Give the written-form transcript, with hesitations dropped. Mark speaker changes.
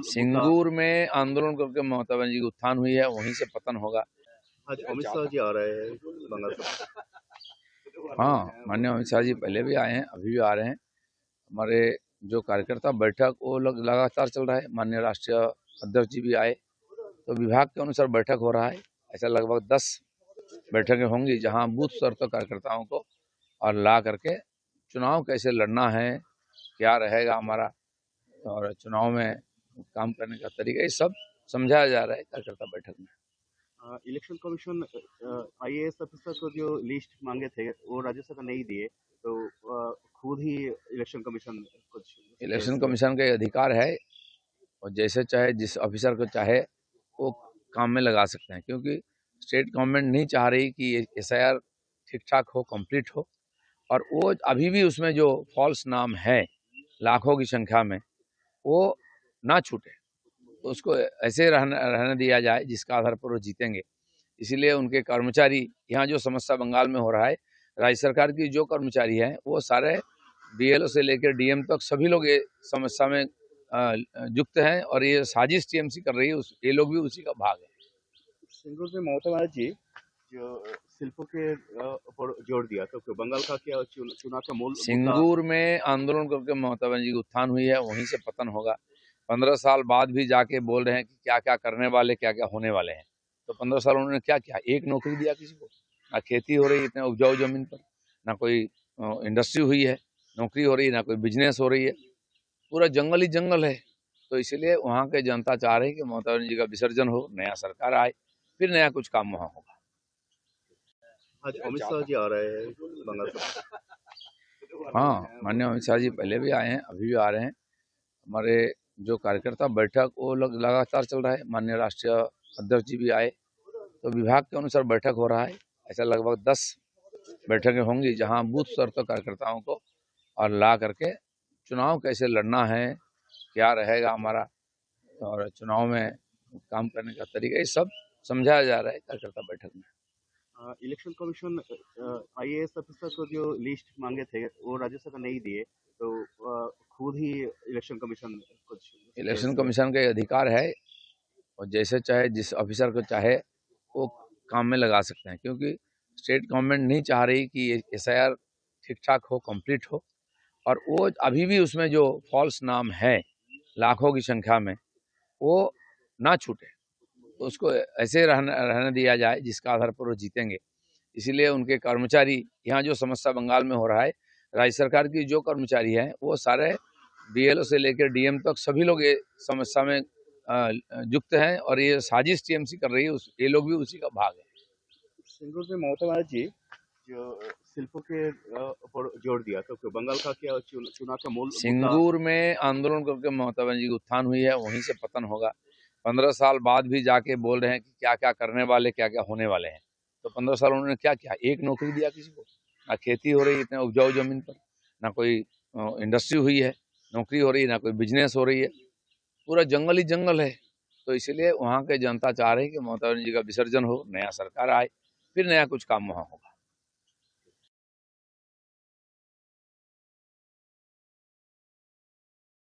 Speaker 1: सिंगूर में आंदोलन करके ममता बनर्जी की उत्थान हुई है, वहीं से पतन होगा।
Speaker 2: आज अमित शाह जी आ रहे हैं बंगाल से।
Speaker 1: हाँ, माननीय अमित शाह जी पहले भी आए हैं, अभी भी आ रहे हैं। हमारे जो कार्यकर्ता बैठक वो लगातार चल रहा है। माननीय राष्ट्रीय अध्यक्ष जी भी आए, तो विभाग के अनुसार बैठक हो रहा है। ऐसा लगभग 10 बैठकें होंगी जहां बूथ स्तर तक कार्यकर्ताओं को और ला करके चुनाव कैसे लड़ना है, क्या रहेगा हमारा, और चुनाव में काम करने का तरीका, ये सब समझाया जा रहा है कार्यकर्ता बैठक में।
Speaker 2: इलेक्शन कमीशन आईएएस ऑफिसर को जो लिस्ट मांगे थे वो राज्य सरकार नहीं दिए, तो खुद ही इलेक्शन कमीशन कुछ
Speaker 1: इलेक्शन कमीशन का ये अधिकार है, और जैसे चाहे जिस ऑफिसर को चाहे वो काम में लगा सकते हैं, क्योंकि स्टेट गवर्नमेंट नहीं चाह रही कि एसआईआर ठीक ठाक हो, कंप्लीट हो, और वो अभी भी उसमें जो फॉल्स नाम है लाखों की संख्या में, वो ना छूटे, तो उसको ऐसे रहने दिया जाए जिसका आधार पर वो जीतेंगे। इसीलिए उनके कर्मचारी, यहाँ जो समस्या बंगाल में हो रहा है, राज्य सरकार की जो कर्मचारी हैं वो सारे बीएलओ से लेकर डीएम तक सभी लोग ये समस्या में युक्त हैं, और ये साजिश टीएमसी कर रही है, ये लोग भी उसी का भाग है।
Speaker 2: सिंगूर में ममता बनर्जी जो शिल्पों के ऊपर जोर दिया, तो बंगाल का क्या चुनाव का मूल
Speaker 1: सिंगूर में आंदोलन करके ममता बनर्जी की उत्थान हुई है, वहीं से पतन होगा। 15 साल बाद भी जाके बोल रहे हैं कि क्या क्या करने वाले, क्या क्या होने वाले हैं। तो 15 साल उन्होंने क्या किया? एक नौकरी दिया किसी को? ना खेती हो रही इतने उपजाऊ जमीन पर, ना कोई इंडस्ट्री हुई है, नौकरी हो रही है, ना कोई बिजनेस हो रही है, पूरा जंगल ही जंगल है। तो इसलिए वहाँ के जनता चाह रही है कि ममता बनर्जी का विसर्जन हो, नया सरकार आए, फिर नया कुछ काम वहाँ होगा।
Speaker 2: आज अमित शाह जी आ रहे हैं बंगाल से।
Speaker 1: हाँ, माननीय अमित शाह जी पहले भी आए हैं, अभी भी आ रहे हैं। हमारे जो कार्यकर्ता बैठक वो लगातार चल रहा है। माननीय राष्ट्रीय अध्यक्ष जी भी आए, तो विभाग के अनुसार बैठक हो रहा है। ऐसा लगभग 10 बैठकें होंगी जहां बूथ स्तर तक कार्यकर्ताओं को और ला करके चुनाव कैसे लड़ना है, क्या रहेगा हमारा, और चुनाव में काम करने का तरीका, ये सब समझाया जा रहा है कार्यकर्ता बैठक में।
Speaker 2: इलेक्शन कमीशन आईएएस ऑफिसर को जो लिस्ट मांगे थे वो राज्य सरकार नहीं दिए, तो खुद ही इलेक्शन कमीशन कुछ
Speaker 1: इलेक्शन कमीशन का ये अधिकार है, और जैसे चाहे जिस ऑफिसर को चाहे वो काम में लगा सकते हैं, क्योंकि स्टेट गवर्नमेंट नहीं चाह रही कि एसआईआर ठीक ठाक हो, कंप्लीट हो, और वो अभी भी उसमें जो फॉल्स नाम है लाखों की संख्या में, वो ना छूटे, तो उसको ऐसे रहने दिया जाए जिसका आधार पर वो जीतेंगे। इसीलिए उनके कर्मचारी, यहाँ जो समस्या बंगाल में हो रहा है, राज्य सरकार की जो कर्मचारी हैं वो सारे बीएलओ से लेकर डीएम तक सभी लोग ये समस्या में युक्त हैं, और ये साजिश टीएमसी कर रही है, ये लोग भी उसी का भाग है।
Speaker 2: सिंगूर में ममता बनर्जी जो शिल्पों के ऊपर जोर दिया, तो बंगाल का क्या चुनाव का मूल
Speaker 1: सिंगूर में आंदोलन करके ममता बनर्जी की उत्थान हुई है, वहीं से पतन होगा। 15 साल बाद भी जाके बोल रहे हैं कि क्या क्या करने वाले, क्या क्या होने वाले हैं। तो 15 साल उन्होंने क्या किया? एक नौकरी दिया किसी को? ना खेती हो रही इतने उपजाऊ जमीन पर, ना कोई इंडस्ट्री हुई है, नौकरी हो रही है, ना कोई बिजनेस हो रही है, पूरा जंगल ही जंगल है। तो इसलिए वहाँ के जनता चाह रही है कि ममता बनर्जी का विसर्जन हो, नया सरकार आए, फिर नया कुछ काम वहाँ होगा।